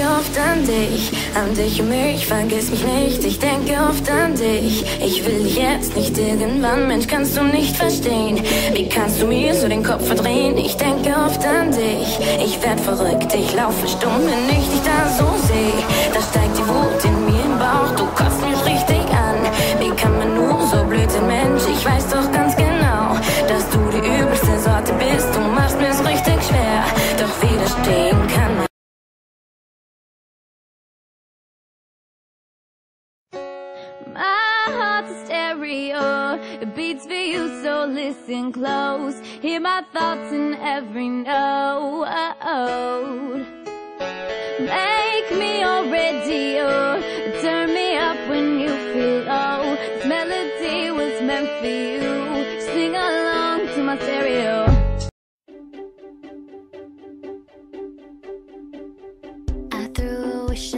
oft an dich und mich, vergiss mich nicht. Ich denke oft an dich, ich will dich jetzt nicht irgendwann. Mensch, kannst du nicht verstehen, wie kannst du mir so den Kopf verdrehen? Ich denke oft an dich, ich werd verrückt, ich laufe stumm, wenn ich dich da so seh. Da steigt die Wut in mir im Bauch, du kotzt mich richtig an. Wie kann man nur so blöd sein, Mensch? Ich weiß doch ganz genau, dass du die übelste Sorte bist. Du machst mir's richtig schwer, doch widerstehen kann man. My heart's a stereo, it beats for you, so listen close. Hear my thoughts in every note. Make me your radio, turn me up when you feel low. This melody was meant for you, sing along to my stereo. I threw a wish